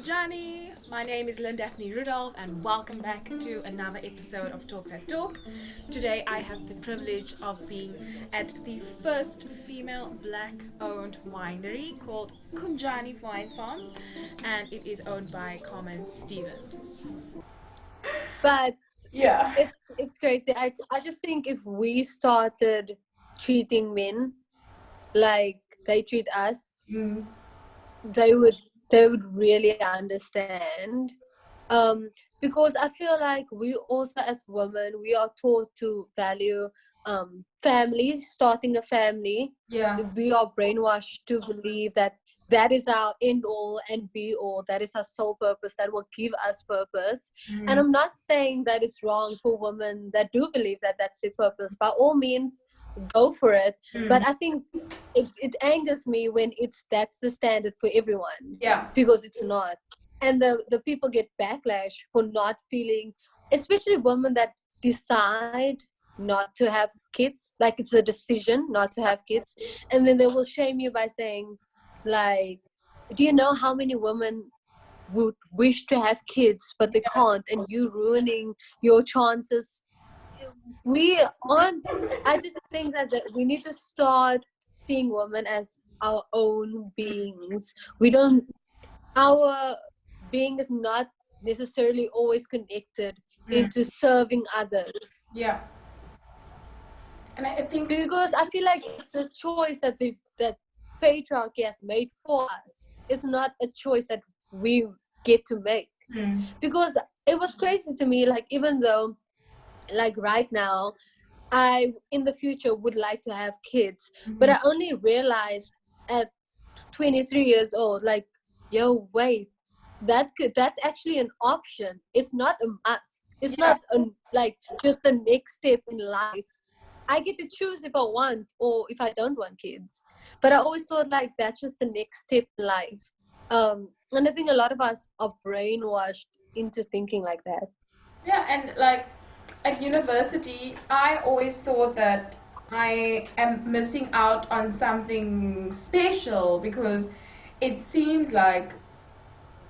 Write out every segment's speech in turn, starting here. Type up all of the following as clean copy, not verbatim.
Johnny. My name is Lynn, Daphne, Rudolph, and welcome back to another episode of Talk That Talk. Today, I have the privilege of being at the first female black-owned winery called Kunjani Wine Farms, and it is owned by Carmen Stevens. But Yeah. it's crazy. I just think if we started treating men like they treat us, they would really understand. Because I feel like we also as women we are taught to value family, starting a family. Yeah. We are brainwashed to believe that that is our end all and be all, that is our sole purpose, that will give us purpose. And I'm not saying that it's wrong for women that do believe that that's their purpose. By all means, go for it. But I think it angers me when that's the standard for everyone. Yeah. Because it's not. And the people get backlash for not feeling, especially women that decide not to have kids, like it's a decision not to have kids, and then they will shame you by saying, like, do you know how many women would wish to have kids but they can't, and you ruining your chances? We aren't. I just think that we need to start seeing women as our own beings. We don't, our being is not necessarily always connected into serving others. Yeah. And I think because I feel like it's a choice that that patriarchy has made for us. It's not a choice that we get to make. Because it was crazy to me, like, even though, like, right now I in the future would like to have kids, but I only realized at 23 years old, like, yo, wait, that's actually an option. It's not a must. It's not like just the next step in life. I get to choose if I want or if I don't want kids. But I always thought, like, that's just the next step in life. And I think a lot of us are brainwashed into thinking like that. Yeah, and like at university, I always thought that I am missing out on something special because it seems like,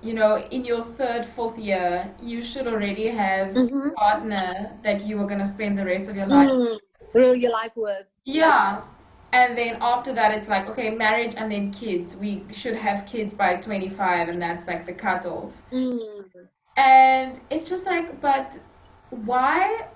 in your third, fourth year, you should already have a partner that you are going to spend the rest of your life. Real your life with. Yeah. And then after that, it's like, okay, marriage and then kids. We should have kids by 25, and that's like the cutoff. And it's just like, but why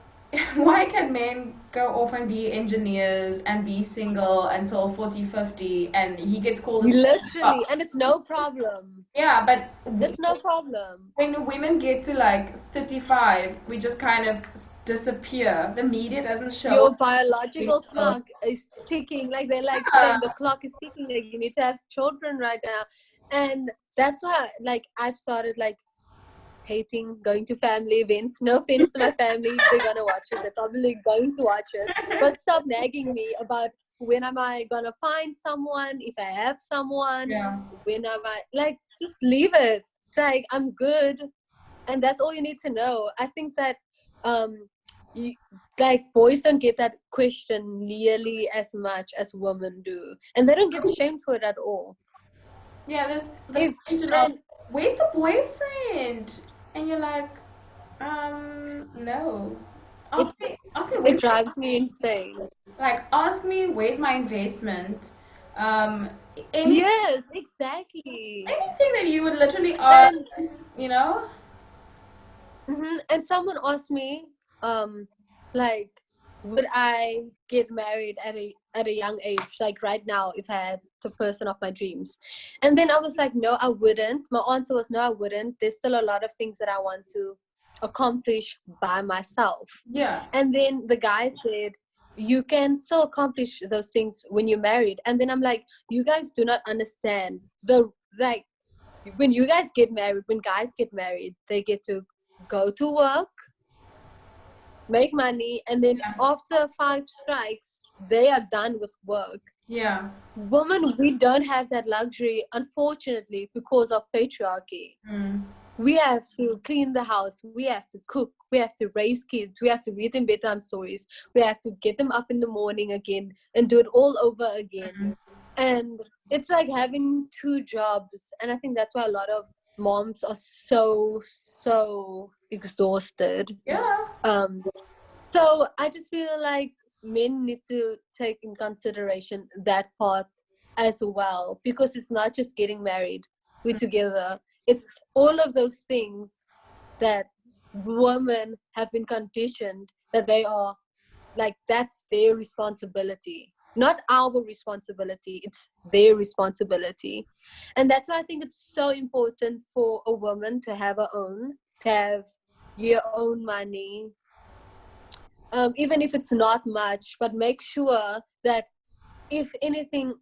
why can men go off and be engineers and be single until 40, 50, and he gets called a literally, and it's no problem. Yeah, but it's no problem. When women get to like 35, we just kind of disappear. The media doesn't show your biological clock is ticking, like they're like saying the clock is ticking, like you need to have children right now. And that's why, like, I've started like hating going to family events. No offense to my family, if they're gonna watch it, they're probably going to watch it, but stop nagging me about when am I gonna find someone, if I have someone. When am I, like, just leave it. It's like, I'm good, and that's all you need to know. I think that like, boys don't get that question nearly as much as women do, and they don't get shamed for it at all. Yeah, there's the question of, where's the boyfriend? And you're like, no. Ask me it drives me insane. Like, ask me, where's my investment? Yes, exactly. Anything that you would literally ask, And someone asked me, like, would I get married at a young age, like right now, if I had the person of my dreams? And then I was like, no, I wouldn't. My answer was, no, I wouldn't. There's still a lot of things that I want to accomplish by myself. Yeah. And then the guy said, you can still accomplish those things when you're married. And then I'm like, you guys do not understand like, when you guys get married, when guys get married, they get to go to work, make money, and then after 5 strikes, they are done with work. Yeah. Women, we don't have that luxury, unfortunately, because of patriarchy. we have to clean the house, we have to cook, we have to raise kids, we have to read them bedtime stories, we have to get them up in the morning again and do it all over again. And it's like having two jobs, and I think that's why a lot of moms are so exhausted. Yeah. So I just feel like men need to take in consideration that part as well, because it's not just getting married, we're together. It's all of those things that women have been conditioned that they are like, that's their responsibility. Not our responsibility, it's their responsibility. And that's why I think it's so important for a woman to have her own, to have your own money, even if it's not much, but make sure that if anything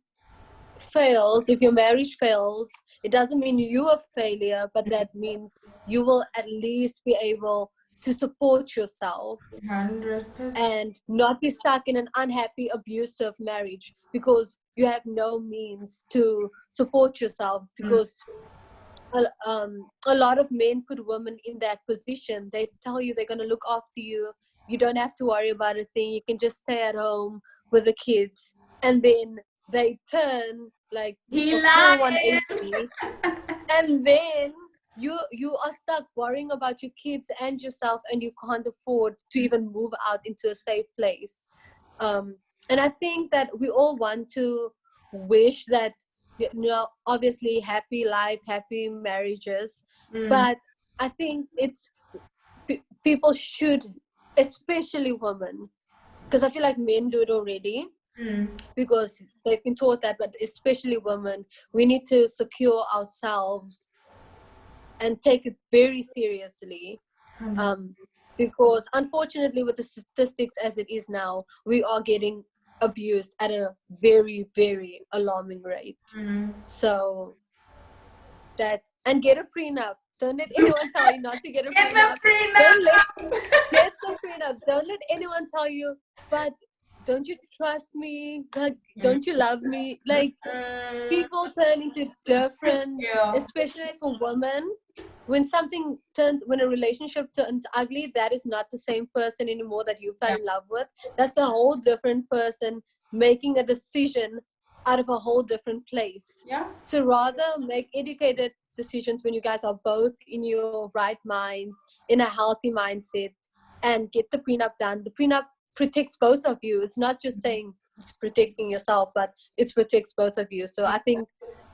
fails, if your marriage fails, it doesn't mean you're a failure, but that means you will at least be able to support yourself 100%. and not be stuck in an unhappy, abusive marriage because you have no means to support yourself. Because a lot of men put women in that position. They tell you they're going to look after you. You don't have to worry about a thing. You can just stay at home with the kids. And then they turn like He a full lied. 180. And then you are stuck worrying about your kids and yourself, and you can't afford to even move out into a safe place. And I think that we all want to wish that, obviously happy life, happy marriages, but I think it's people should, especially women, because I feel like men do it already because they've been taught that, but especially women, we need to secure ourselves and take it very seriously. Because unfortunately, with the statistics as it is now, we are getting abused at a very alarming rate. So that, and get a prenup. Don't let anyone tell you not to get a Get prenup. the prenup. Get the prenup. Don't let anyone tell you, but don't you trust me? Like, don't you love me? Like, people turn into different, Yeah. especially for women. When a relationship turns ugly, that is not the same person anymore that you fell Yeah. in love with. That's a whole different person making a decision out of a whole different place. Yeah. So rather make educated decisions when you guys are both in your right minds, in a healthy mindset, and get the prenup done. The prenup protects both of you. It's not just saying it's protecting yourself, but it protects both of you. So I think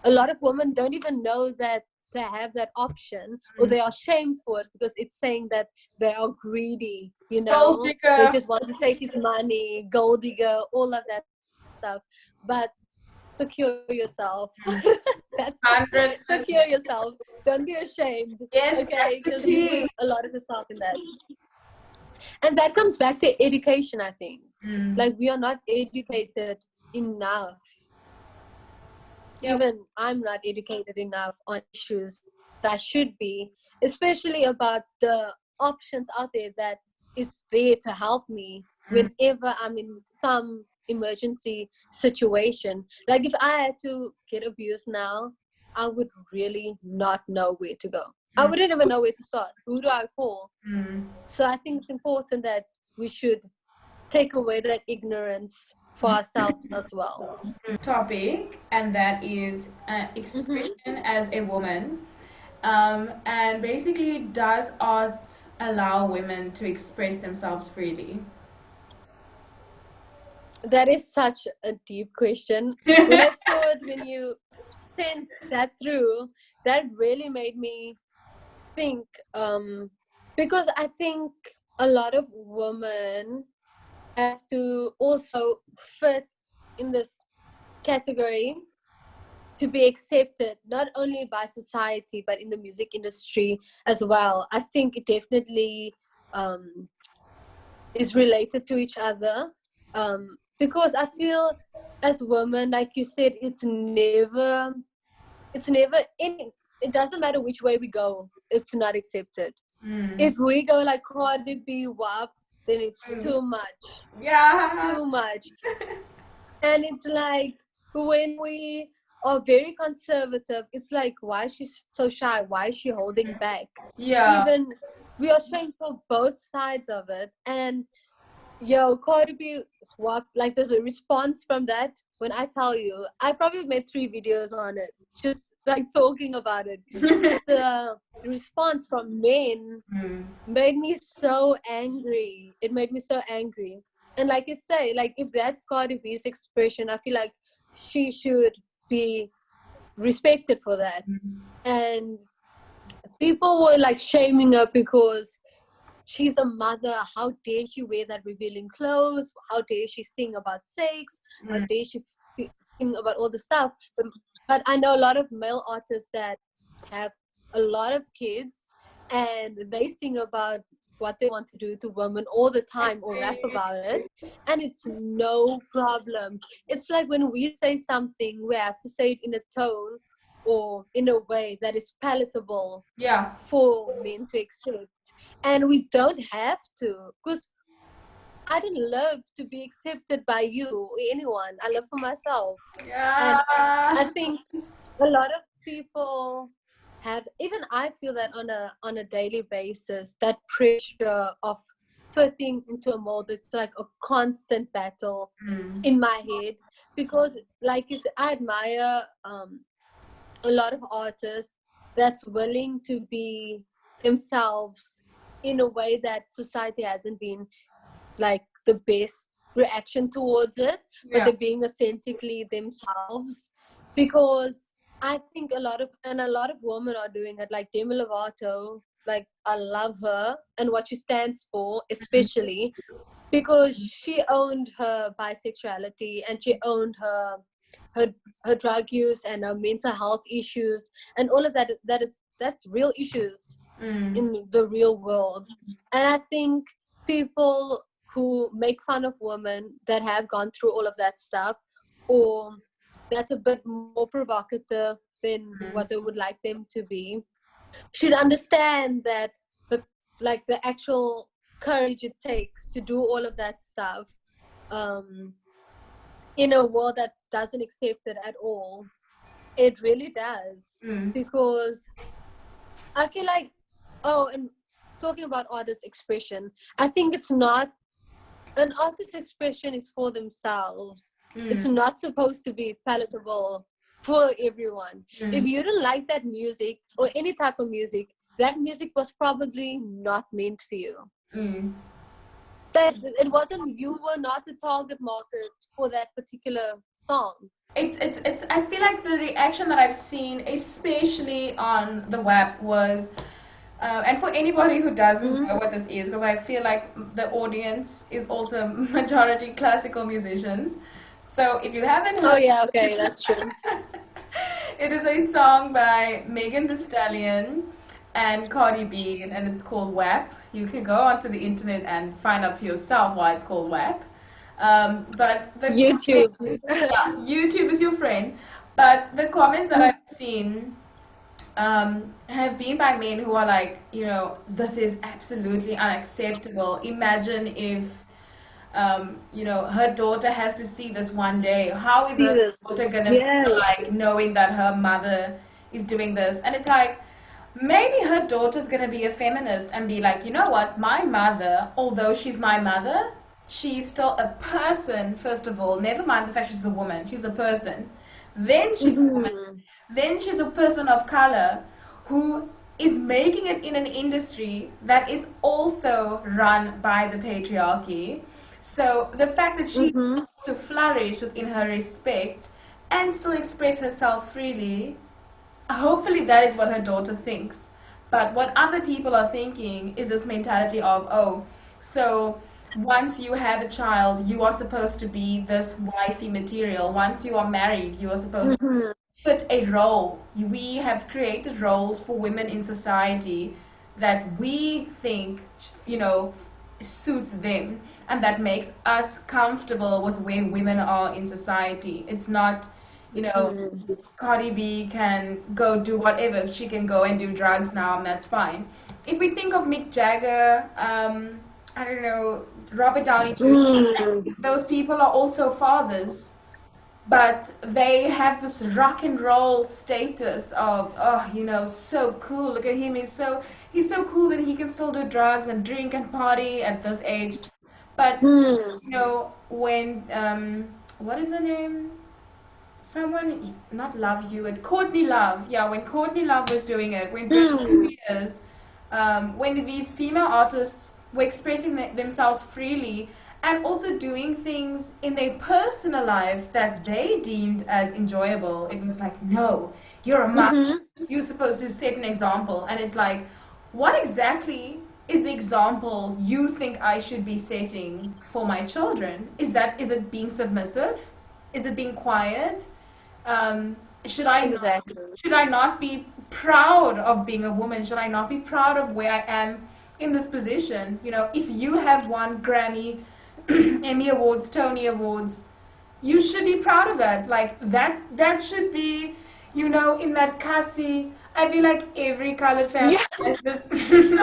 a lot of women don't even know that they have that option, or they are shamed for it because it's saying that they are greedy, Gold they digger. just want to take his money, gold digger, all of that stuff. But secure yourself. That's it. Secure 100%. yourself. Don't be ashamed. Yes, Okay, that's the because you put tea. a lot of yourself in that. And that comes back to education, I think. Like, we are not educated enough. Yep. Even I'm not educated enough on issues that I should be, especially about the options out there that is there to help me whenever I'm in some emergency situation. Like, if I had to get abused now, I would really not know where to go. I wouldn't even know where to start. Who do I call? So I think it's important that we should take away that ignorance for ourselves as well. Topic, and that is Mm-hmm. expression as a woman. And basically, does art allow women to express themselves freely? That is such a deep question. When I saw it, when you sent that through, that really made me think. Because I think a lot of women have to also fit in this category to be accepted, not only by society, but in the music industry as well. I think it definitely um, is related to each other, because I feel as women, like you said, it's never any, it doesn't matter which way we go, it's not accepted. If we go like Cardi B WAP, then it's too much, Yeah. too much. And it's like when we are very conservative. It's like, why is she so shy? Why is she holding back? Yeah. Even we are showing for both sides of it. And yo, Cardi B, what, like, there's a response from that. When I tell you, I probably made 3 videos on it, just like talking about it, because the response from men Mm. made me so angry. It made me so angry. And like you say, like, if that's Cardi B's expression, I feel like she should be respected for that. And people were like shaming her because she's a mother. How dare she wear that revealing clothes? How dare she sing about sex? How Mm. dare she sing about all the stuff? But I know a lot of male artists that have a lot of kids, and they sing about what they want to do to women all the time or rap about it, and it's no problem. It's like when we say something, we have to say it in a tone or in a way that is palatable Yeah. for men to accept. And we don't have to, because I don't love to be accepted by you or anyone. I love for myself. And I Yeah. think a lot of people have, even I feel that on a daily basis, that pressure of fitting into a mold. It's like a constant battle Mm. in my head, because like you said, I admire a lot of artists that's willing to be themselves in a way that society hasn't been like the best reaction towards it, but Yeah. they're being authentically themselves. Because I think a lot of women are doing it, like Demi Lovato. Like, I love her and what she stands for, especially because she owned her bisexuality, and she owned her her drug use and her mental health issues and all of that. That's real issues Mm. in the real world. And I think people who make fun of women that have gone through all of that stuff, or that's a bit more provocative than what they would like them to be, should understand that the like the actual courage it takes to do all of that stuff, um in a world that doesn't accept it at all. It really does. Mm. Because I feel like, oh, and talking about artist expression, I think it's not, an artist expression is for themselves. It's Mm. not supposed to be palatable for everyone. If Mm. you don't like that music or any type of music, that music was probably not meant for you. Mm. That it wasn't, you were not the target market for that particular song. It's I feel like the reaction that I've seen, especially on the web, was and for anybody who doesn't Mm-hmm. know what this is, because I feel like the audience is also majority classical musicians. So if you haven't Oh heard, yeah, okay, that's true. it is a song by Megan Thee Stallion and Cardi B, and it's called WAP. You can go onto the internet and find out for yourself why it's called WAP. But the YouTube. yeah, YouTube is your friend. But the comments that I've seen have been by men who are like, this is absolutely unacceptable. Imagine if, her daughter has to see this one day. How is See her this. daughter gonna feel Yes. like knowing that her mother is doing this? And it's like, maybe her daughter's gonna be a feminist and be like, you know what, my mother, although she's my mother, she's still a person, first of all. Never mind the fact she's a woman, she's a person. Then she's a woman. Mm-hmm. Then she's a person of color who is making it in an industry that is also run by the patriarchy. So the fact that she Mm-hmm. to flourish within her respect and still express herself freely, hopefully that is what her daughter thinks. But what other people are thinking is this mentality of, oh, so once you have a child, you are supposed to be this wifey material. Once you are married, you are supposed to Mm-hmm. fit a role. We have created roles for women in society that we think, suits them and that makes us comfortable with where women are in society. It's not, you know, Mm-hmm. Cardi B can go do whatever. She can go and do drugs now, and that's fine. If we think of Mick Jagger, I don't know, Robert Downey Jr., Mm-hmm. those people are also fathers. but they have this rock and roll status of, oh, so cool, look at him, he's so cool that he can still do drugs and drink and party at this age. But Hmm. when what is the name, someone, not Love Hewitt, Courtney Love, yeah, when Courtney Love was doing it, when Britney Hmm. Spears, when these female artists were expressing themselves freely and also doing things in their personal life that they deemed as enjoyable, it was like, no, you're a mom, Mm-hmm. you're supposed to set an example. And it's like, what exactly is the example you think I should be setting for my children? Is it being submissive? Is it being quiet? Um, should I not, Exactly. should I not be proud of being a woman? Should I not be proud of where I am in this position? If you have won Grammy, Emmy Awards, Tony Awards, you should be proud of it. Like that should be, in that Kasi. I feel like every colored family Yeah. has this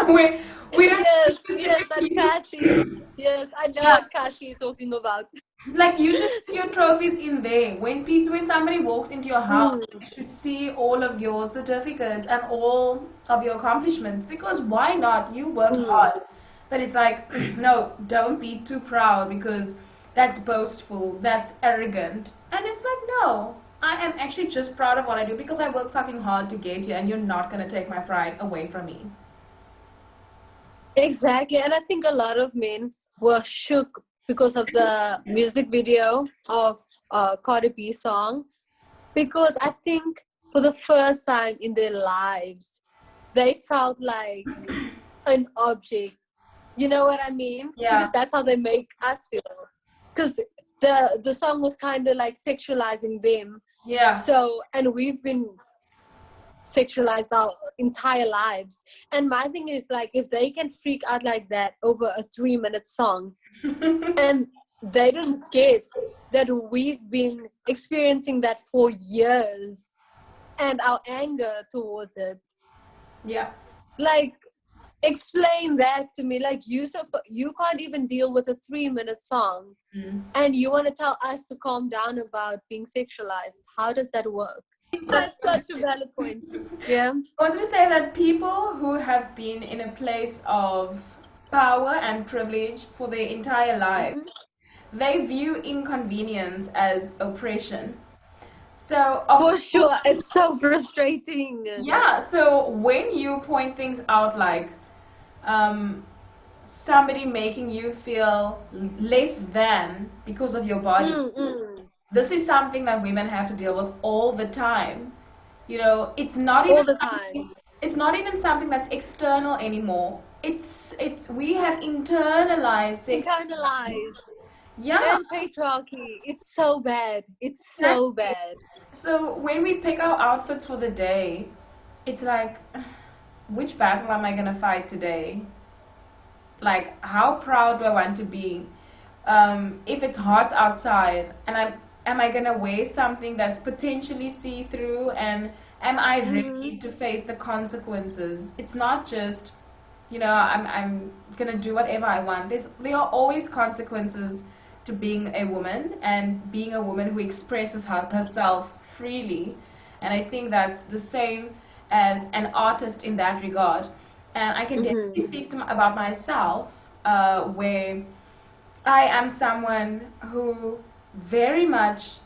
where we don't Yes. put your Yes. That Cassie. Yes, I know yeah, what Cassie you're talking about. like you should put your trophies in there. When somebody walks into your house, Hmm. they should see all of your certificates and all of your accomplishments. Because why not? You work Hmm. hard. But it's like, no, don't be too proud because that's boastful, that's arrogant. And it's like, no, I am actually just proud of what I do because I work fucking hard to get here and you're not gonna take my pride away from me. Exactly, and I think a lot of men were shook because of the music video of Cardi B song. Because I think for the first time in their lives, they felt like an object. You know what I mean? Because Yeah, that's how they make us feel. Because the song was kind of like sexualizing them. yeah. So, and we've been sexualized our entire lives. And my thing is like, if they can freak out like that over a 3-minute song, and they don't get that we've been experiencing that for years, and our anger towards it, Yeah. like, explain that to me. Like, you can't even deal with a 3-minute song, Mm. and you want to tell us to calm down about being sexualized. How does that work? Exactly. That's such a valid point. Yeah. I wanted to say that people who have been in a place of power and privilege for their entire Hmm. lives, they view inconvenience as oppression. So, of For course, sure, it's so frustrating. yeah, so when you point things out like um, somebody making you feel less than because of your body, Mm-mm. this is something that women have to deal with all the time. It's not even All the time. something, it's not even something that's external anymore. It's we have internalized sex. Internalized. Yeah, And patriarchy. It's so bad. It's so exactly. bad. So when we pick our outfits for the day, it's like, which battle am I gonna fight today? Like, how proud do I want to be? If it's hot outside, and am I gonna wear something that's potentially see through, and am I Mm-hmm. ready to face the consequences? It's not just, I'm gonna do whatever I want. There are always consequences to being a woman and being a woman who expresses herself freely. And I think that's the same as an artist in that regard. And I can definitely Mm-hmm. speak about myself, where I am someone who very much,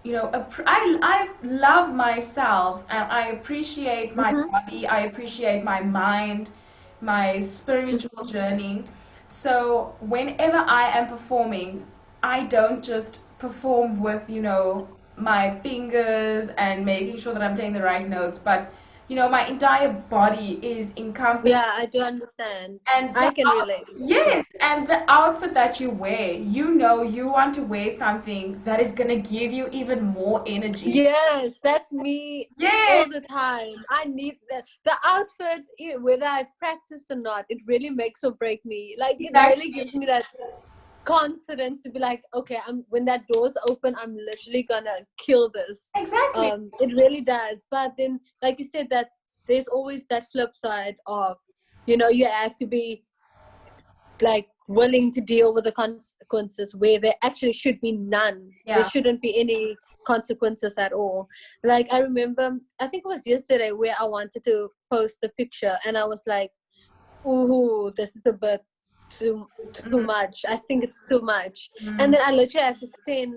I love myself and I appreciate my Mm-hmm. body, I appreciate my mind, my spiritual journey. So whenever I am performing, I don't just perform with, my fingers and making sure that I'm playing the right notes, but, my entire body is encompassed. Yeah, I do understand. And I can relate for sure. yes, and the outfit that you wear, you want to wear something that is gonna give you even more energy. Yes, that's me Yes, all the time. I need the outfit, whether I practiced or not. It really makes or break me. Like, it really exactly, gives me that confidence to be like, okay, I'm when that door's open, I'm literally gonna kill this. exactly. It really does. But then, like you said, that there's always that flip side of, you have to be like willing to deal with the consequences where there actually should be none. There Yeah. shouldn't be any consequences at all. Like, I remember, I think it was yesterday, where I wanted to post the picture and I was like, ooh, this is a bit too much. I think it's too much. And then I literally had to send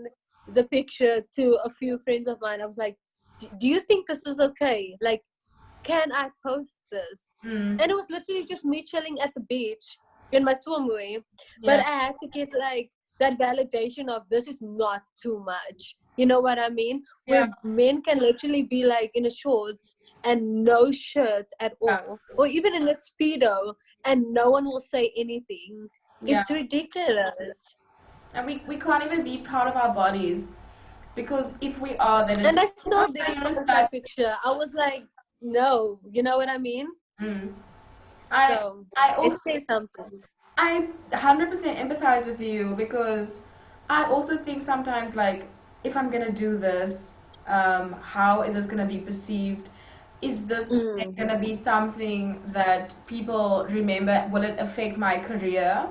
the picture to a few friends of mine. I was like, do you think this is okay? Like, can I post this? And it was literally just me chilling at the beach in my swimwear. But Yeah. I had to get like that validation of this is not too much. You know what I mean? Yeah. Where men can literally be like in a shorts and no shirt at Yeah. all, or even in a speedo, and no one will say anything. Yeah. It's ridiculous. And we can't even be proud of our bodies because if we are, then And it's I still didn't post like, that picture. I was like, no, you know what I mean? mm. I So I it also says something. I 100% empathize with you because I also think sometimes like if I'm gonna do this, how is this gonna be perceived? Is this Mm. gonna be something that people remember? Will it affect my career?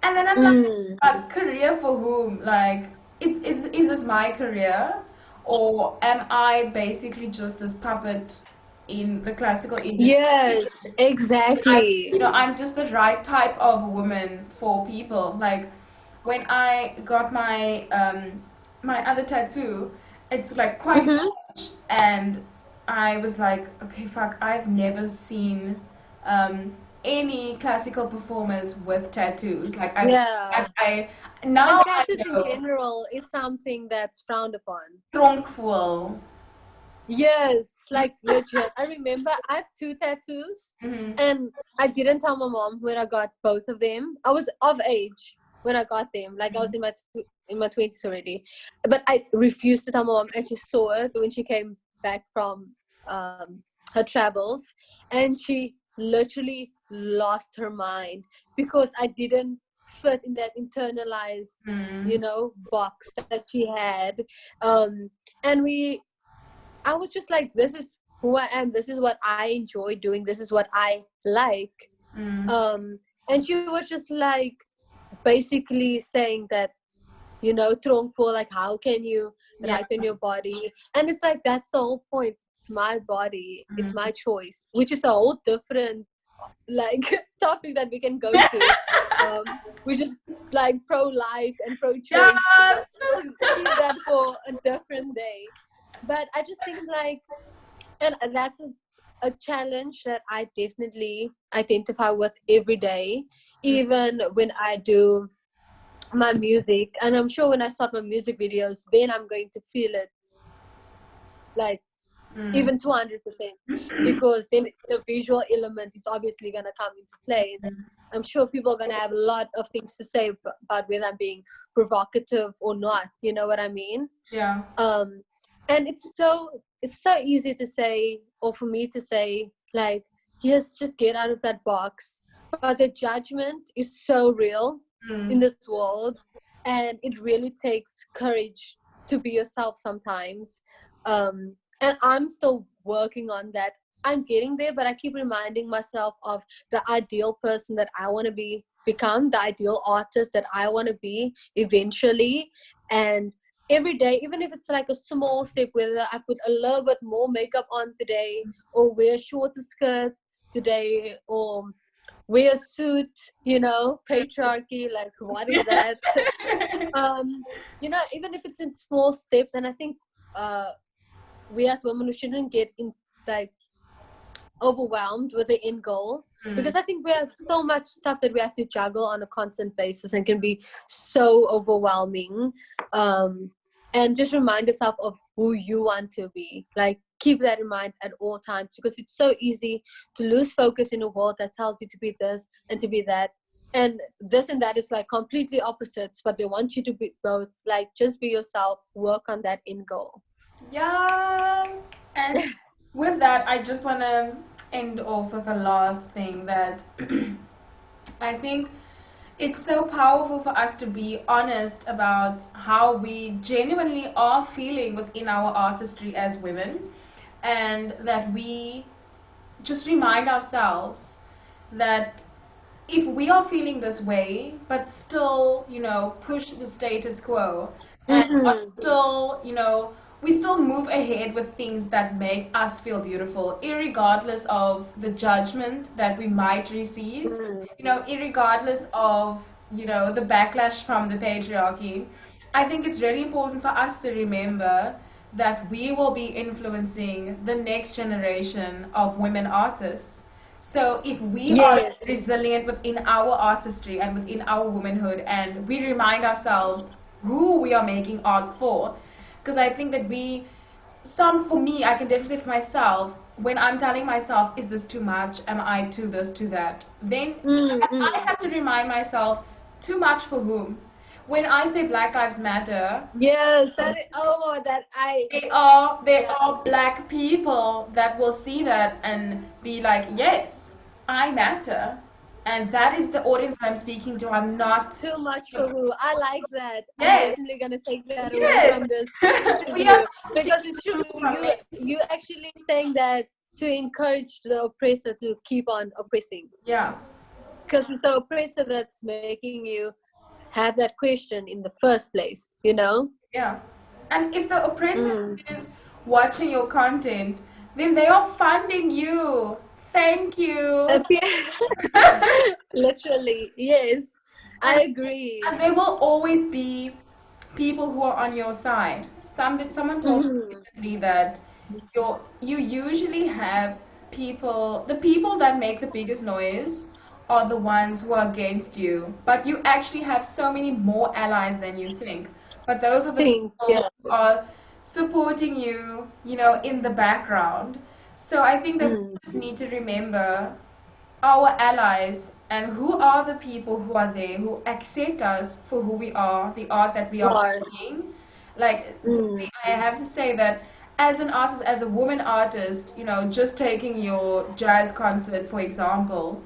And then I'm like, Mm. career for whom? Like, is this my career? Or am I basically just this puppet in the classical industry? Yes, exactly. I'm just the right type of woman for people. Like, when I got my other tattoo, it's like quite Mm-hmm. large, and I was like, okay, fuck, I've never seen any classical performers with tattoos. Like Yeah. I And now I tattoos in know general is something that's frowned upon. tronkful. Yes, like legit. I remember I have two tattoos, Mm-hmm. and I didn't tell my mom when I got both of them. I was of age when I got them, like I was in my 20s already. But I refused to tell my mom, and she saw it when she came back from her travels, and she literally lost her mind because I didn't fit in that internalized, Mm-hmm. box that she had. And I was just like, this is who I am. This is what I enjoy doing. This is what I like. Mm-hmm. And she was just like, basically saying that, tronco, like, how can you Yeah. write on your body? And it's like, that's the whole point. It's my body. It's Mm-hmm. my choice, which is a whole different, like, topic that we can go to. Which is like pro-life and pro-choice, Yes. but we'll leave that for a different day. But I just think like, and that's a challenge that I definitely identify with every day, even when I do my music. And I'm sure when I start my music videos, then I'm going to feel it like Mm-hmm. even 200%, because then the visual element is obviously going to come into play. And then I'm sure people are going to have a lot of things to say about whether I'm being provocative or not. You know what I mean? Yeah. um and it's so easy to say, or for me to say, like, yes, just get out of that box. But the judgment is so real in Mm. this world, and it really takes courage to be yourself sometimes. And I'm still working on that. I'm getting there, but I keep reminding myself of the ideal person that I want to become, the ideal artist that I want to be eventually. And every day, even if it's like a small step, whether I put a little bit more makeup on today, or wear a shorter skirt today, or wear a suit, patriarchy, like, what is that? Even if it's in small steps. And I think uh we as women, we shouldn't get in, like, overwhelmed with the end goal, Mm. because I think we have so much stuff that we have to juggle on a constant basis and can be so overwhelming. um and just remind yourself of who you want to be, like, keep that in mind at all times, because it's so easy to lose focus in a world that tells you to be this and to be that, and this and that is like completely opposites, but they want you to be both. Like, just be yourself, work on that end goal. Yes. And with that, I just want to end off with a last thing that I think it's so powerful for us to be honest about how we genuinely are feeling within our artistry as women, and that we just remind ourselves that if we are feeling this way, but still, push the status quo and are Mm-hmm. still, we still move ahead with things that make us feel beautiful, irregardless of the judgment that we might receive, irregardless of, the backlash from the patriarchy. I think it's really important for us to remember that we will be influencing the next generation of women artists. So if we are Yes. resilient within our artistry and within our womanhood, and we remind ourselves who we are making art for, because I think that for me, I can definitely say for myself, when I'm telling myself, is this too much? Am I too this, too that? Then I Mm-hmm. have to remind myself, too much for whom? When I say Black Lives Matter, Yes, that is, oh, that I, there yeah, are black people that will see that and be like, yes, I matter. And that is the audience I'm speaking to. I'm not. too much for who. I like that. I'm Yes, definitely gonna take that away yes. from this We are interview not because seeking it's true. approval from men. You actually saying that to encourage the oppressor to keep on oppressing Yeah, because it's the oppressor that's making you have that question in the first place. You know. yeah. And if the oppressor Mm. is watching your content, then they are funding you. Thank you. Literally, yes, And I agree. and there will always be people who are on your side. Someone told me Hmm. recently that you usually have the people that make the biggest noise are the ones who are against you, but you actually have so many more allies than you think. But those are the Think, people yeah. who are supporting you, in the background. So I think that we Mm. just need to remember our allies and who are the people who are there who accept us for who we are, the art that we are War. making. Like, Mm. I have to say that as an artist, as a woman artist, just taking your jazz concert, for example,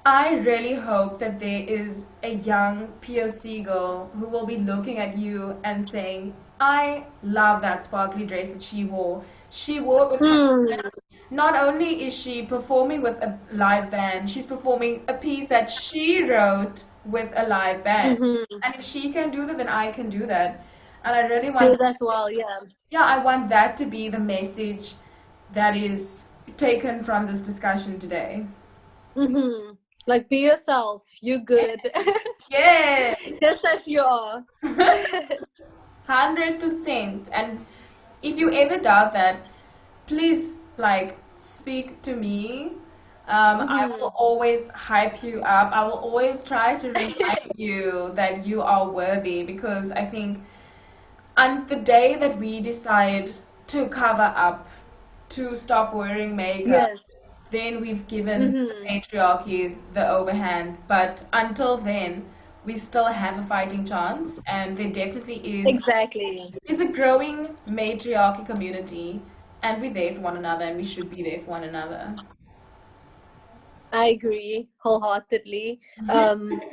I really hope that there is a young POC girl who will be looking at you and saying, I love that sparkly dress that she wore. She wore it with Mm. confidence. Not only is she performing with a live band, she's performing a piece that she wrote with a live band. Mm-hmm. And if she can do that, then I can do that. And I really Do want, as well, yeah. yeah, I want that to be the message that is taken from this discussion today. Mm-hmm. Like be yourself. You're good. Yes. Just as you are. 100%. And if you ever doubt that, please speak to me. I Mm-hmm. will always hype you up. I will always try to remind you that you are worthy, because I think on the day that we decide to cover up, to stop wearing makeup, Yes. then we've given the Mm-hmm. patriarchy the overhand. But until then, we still have a fighting chance, and there definitely Exactly. is a growing matriarchy community, and we're there for one another, and we should be there for one another. I agree wholeheartedly.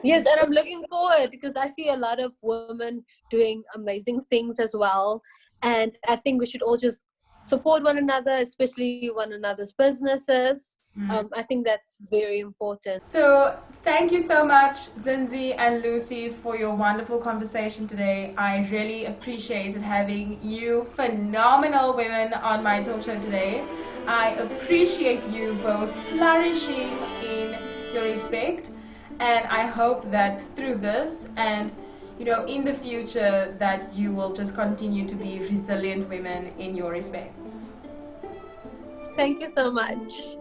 Yes, and I'm looking forward because I see a lot of women doing amazing things as well. And I think we should all just support one another, especially one another's businesses. I think that's very important. So, thank you so much, Zinzi and Lucy, for your wonderful conversation today. I really appreciated having you phenomenal women on my talk show today. I appreciate you both flourishing in your respect, and I hope that through this and in the future that you will just continue to be resilient women in your respects. Thank you so much.